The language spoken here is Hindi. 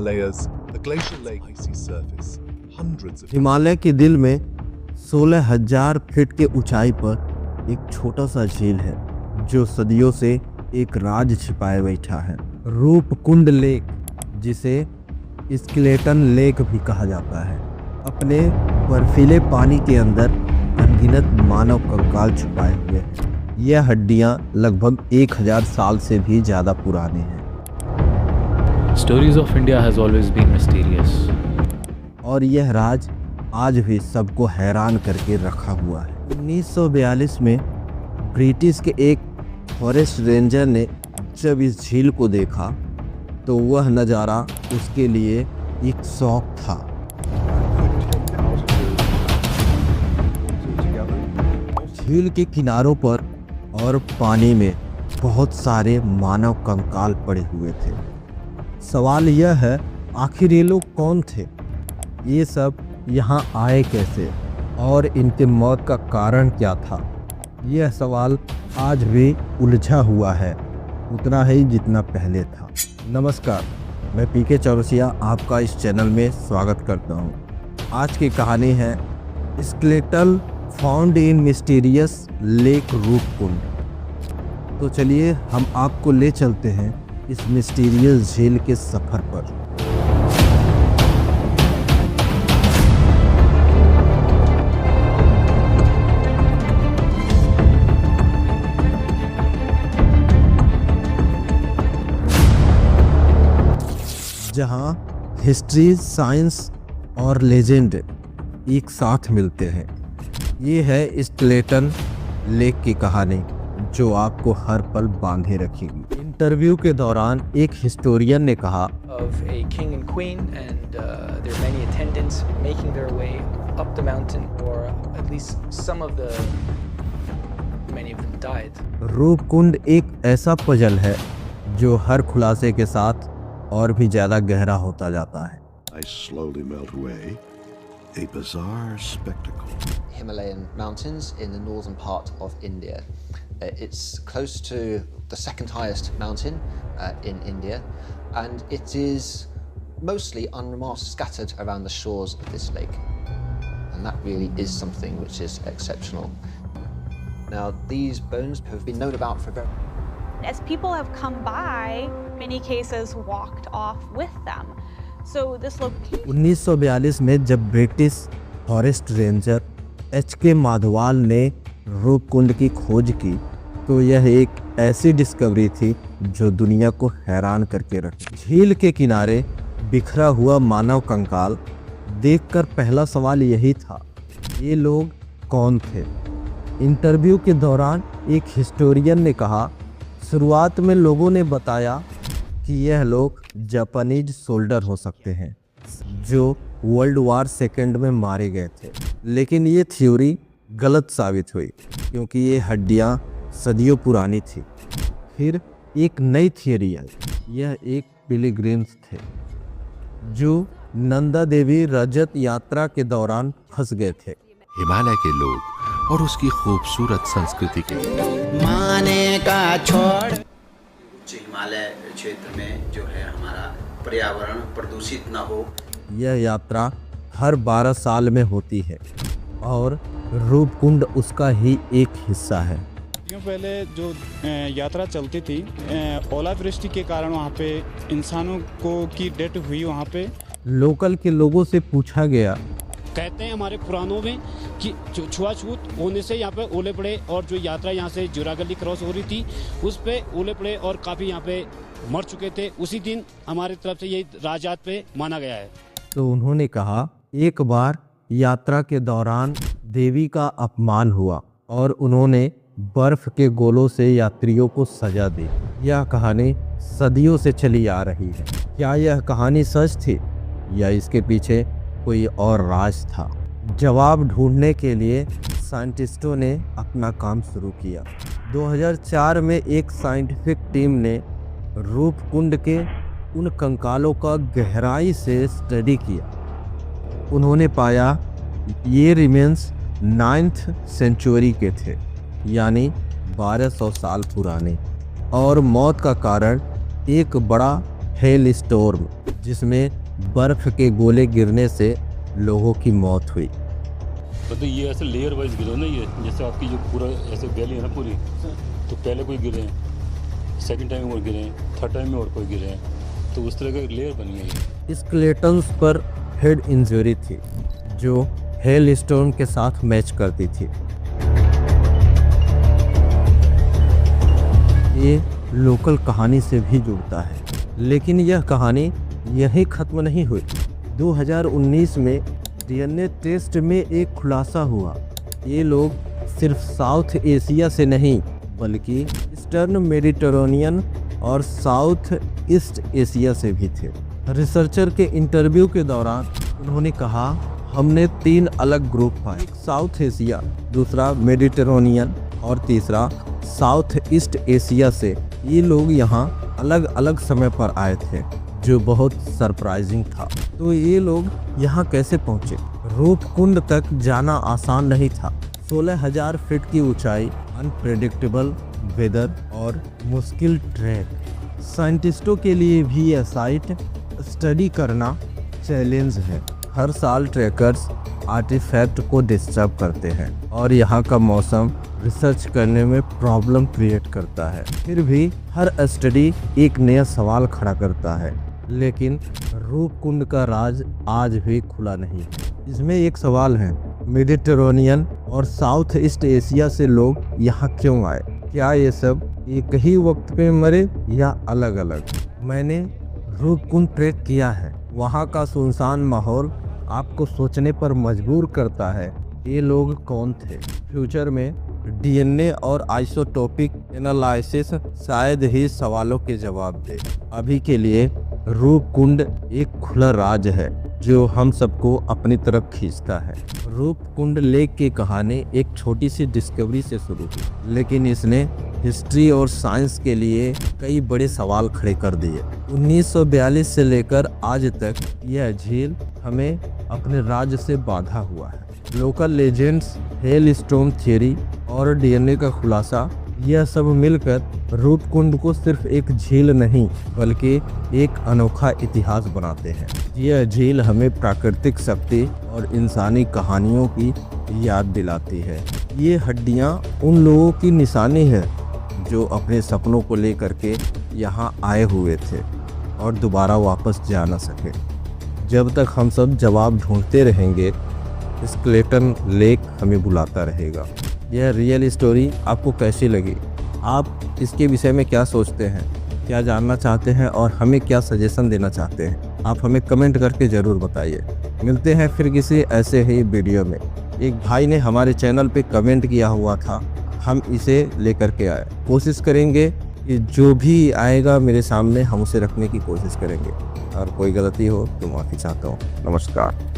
Himalayas, a glacial lake icy surface, hundreds of Himalaya के दिल में 16,000 फीट के ऊंचाई पर एक छोटा सा झील है जो सदियों से एक राज छिपाए बैठा है। रूपकुंड लेक, जिसे स्केलेटन लेक भी कहा जाता है, अपने बर्फीले पानी के अंदर अनगिनत मानव कंकाल छुपाए हुए हैं। यह हड्डियां लगभग 1000 साल से भी ज़्यादा पुराने हैं। Stories of India has always been mysterious. और यह राज आज भी सबको हैरान करके रखा हुआ है। 1942 में ब्रिटिश के एक फॉरेस्ट रेंजर ने जब इस झील को देखा तो वह नज़ारा उसके लिए एक शौक था। झील के किनारों पर और पानी में बहुत सारे मानव कंकाल पड़े हुए थे। सवाल यह है, आखिर ये लोग कौन थे? ये सब यहाँ आए कैसे और इनके मौत का कारण क्या था? यह सवाल आज भी उलझा हुआ है, उतना ही जितना पहले था। नमस्कार, मैं पीके चौरसिया आपका इस चैनल में स्वागत करता हूँ। आज की कहानी है skeletal found in mysterious lake Roopkund. तो चलिए हम आपको ले चलते हैं इस मिस्टीरियस झील के सफ़र पर। जहां हिस्ट्री, साइंस और लेजेंड एक साथ मिलते हैं। ये है स्केलेटन लेक की कहानी जो आपको हर पल बांधे रखेगी। इंटरव्यू के दौरान एक हिस्टोरियन ने कहा, of a king and queen and there are many attendants making their way up the mountain, or at least some of many of them died. Roopkund एक ऐसा पजल है जो हर खुलासे के साथ और भी ज्यादा गहरा होता जाता है। I slowly melt away, a bizarre spectacle. Himalayan mountains in the northern part of India. It's close to the second highest mountain in India, and it is mostly unremarked, scattered around the shores of this lake, and that really is something which is exceptional. Now, these bones have been known about for very. As people have come by, many cases walked off with them. So this location. 1942 में जब British forest ranger HK Madhwal ने रूपकुंड की खोज की तो यह एक ऐसी डिस्कवरी थी जो दुनिया को हैरान करके रखी। झील के किनारे बिखरा हुआ मानव कंकाल देखकर पहला सवाल यही था, ये लोग कौन थे? इंटरव्यू के दौरान एक हिस्टोरियन ने कहा, शुरुआत में लोगों ने बताया कि यह लोग जापानीज सोल्जर हो सकते हैं जो वर्ल्ड वार सेकेंड में मारे गए थे, लेकिन ये थ्योरी गलत साबित हुई क्योंकि ये हड्डियां सदियों पुरानी थी। फिर एक नई थ्योरी आई, यह एक पिलग्रिम्स थे जो नंदा देवी रजत यात्रा के दौरान फंस गए थे। हिमालय के लोग और उसकी खूबसूरत संस्कृति के लिए माने का छोड़ हिमालय क्षेत्र में जो है हमारा पर्यावरण प्रदूषित न हो। यह यात्रा हर 12 साल में होती है और रूपकुंड उसका ही एक हिस्सा है। पहले जो यात्रा चलती थी, ओलावृष्टि के कारण वहाँ पे इंसानों की डेथ हुई। वहाँ पे लोकल के लोगों से पूछा गया, कहते हैं हमारे पुराणों में कि छुआछूत होने से यहाँ पे ओले पड़े, और जो यात्रा यहाँ से जुरागली क्रॉस हो रही थी उस पे ओले पड़े और काफ़ी यहाँ पे मर चुके थे। उसी दिन हमारी तरफ से यही राजात पे माना गया है। तो उन्होंने कहा, एक बार यात्रा के दौरान देवी का अपमान हुआ और उन्होंने बर्फ के गोलों से यात्रियों को सजा दी। यह कहानी सदियों से चली आ रही है। क्या यह कहानी सच थी या इसके पीछे कोई और राज था? जवाब ढूंढने के लिए साइंटिस्टों ने अपना काम शुरू किया। 2004 में एक साइंटिफिक टीम ने रूपकुंड के उन कंकालों का गहराई से स्टडी किया। उन्होंने पाया ये रिमेन्स 9th सेंचुरी के थे, यानी 1200 साल पुराने, और मौत का कारण एक बड़ा हेल स्टॉर्म, जिसमें बर्फ के गोले गिरने से लोगों की मौत हुई। तो ये ऐसे लेयर वाइज गिरे ना, ये जैसे आपकी जो पूरा ऐसे वैली है ना पूरी, तो पहले कोई गिरे हैं, सेकंड टाइम में और गिरे हैं, थर्ड टाइम में और कोई गिरे हैं, तो उस तरह का लेयर बनी है ये। स्केलेटन्स पर हेड इंजरी थी जो हेल स्टॉर्म के साथ मैच करती थी। ये लोकल कहानी से भी जुड़ता है, लेकिन यह कहानी यहीं ख़त्म नहीं हुई। 2019 में डीएनए टेस्ट में एक खुलासा हुआ। ये लोग सिर्फ साउथ एशिया से नहीं बल्कि ईस्टर्न मेडिटेरेनियन और साउथ ईस्ट एशिया से भी थे। रिसर्चर के इंटरव्यू के दौरान उन्होंने कहा, हमने 3 अलग ग्रुप पाए, एक साउथ एशिया, दूसरा मेडिटेरेनियन और तीसरा साउथ ईस्ट एशिया से। ये लोग यहाँ अलग अलग समय पर आए थे, जो बहुत सरप्राइजिंग था। तो ये लोग यहाँ कैसे पहुँचे? रूपकुंड तक जाना आसान नहीं था। 16,000 फीट की ऊंचाई, अनप्रेडिक्टेबल वेदर और मुश्किल ट्रैक। साइंटिस्टों के लिए भी यह साइट स्टडी करना चैलेंज है। हर साल ट्रैकर्स आर्टिफैक्ट को डिस्टर्ब करते हैं और यहाँ का मौसम रिसर्च करने में प्रॉब्लम क्रिएट करता है। फिर भी हर स्टडी एक नया सवाल खड़ा करता है, लेकिन रूपकुंड का राज आज भी खुला नहीं है। इसमें एक सवाल है, मेडिटेरेनियन और साउथ ईस्ट एशिया से लोग यहाँ क्यों आए? क्या ये सब एक ही वक्त पे मरे या अलग अलग? मैंने रूपकुंड ट्रैक किया है। वहाँ का सुनसान माहौल आपको सोचने पर मजबूर करता है, ये लोग कौन थे? फ्यूचर में डीएनए और आइसोटोपिक एनालिसिस शायद ही सवालों के जवाब दे। अभी के लिए रूपकुंड एक खुला राज है जो हम सबको अपनी तरफ खींचता है। रूपकुंड लेक की कहानी एक छोटी सी डिस्कवरी से शुरू हुई, लेकिन इसने हिस्ट्री और साइंस के लिए कई बड़े सवाल खड़े कर दिए। 1942 से लेकर आज तक यह झील हमें अपने राज्य से बांधा हुआ है। Local legends, hello storm theory और डीएनए का खुलासा, यह सब मिलकर रूपकुंड को सिर्फ एक झील नहीं बल्कि एक अनोखा इतिहास बनाते हैं। यह झील हमें प्राकृतिक शक्ति और इंसानी कहानियों की याद दिलाती है। ये हड्डियाँ उन लोगों की निशानी है जो अपने सपनों को लेकर के यहाँ आए हुए थे और दोबारा वापस जा न सके। जब तक हम सब जवाब ढूंढते रहेंगे, स्केलेटन लेक हमें बुलाता रहेगा। यह रियल स्टोरी आपको कैसी लगी? आप इसके विषय में क्या सोचते हैं, क्या जानना चाहते हैं और हमें क्या सजेशन देना चाहते हैं? आप हमें कमेंट करके ज़रूर बताइए। मिलते हैं फिर किसी ऐसे ही वीडियो में। एक भाई ने हमारे चैनल पे कमेंट किया हुआ था, हम इसे लेकर के आए। कोशिश करेंगे कि जो भी आएगा मेरे सामने हम उसे रखने की कोशिश करेंगे, और कोई गलती हो तो माफ़ी चाहता हूँ। नमस्कार।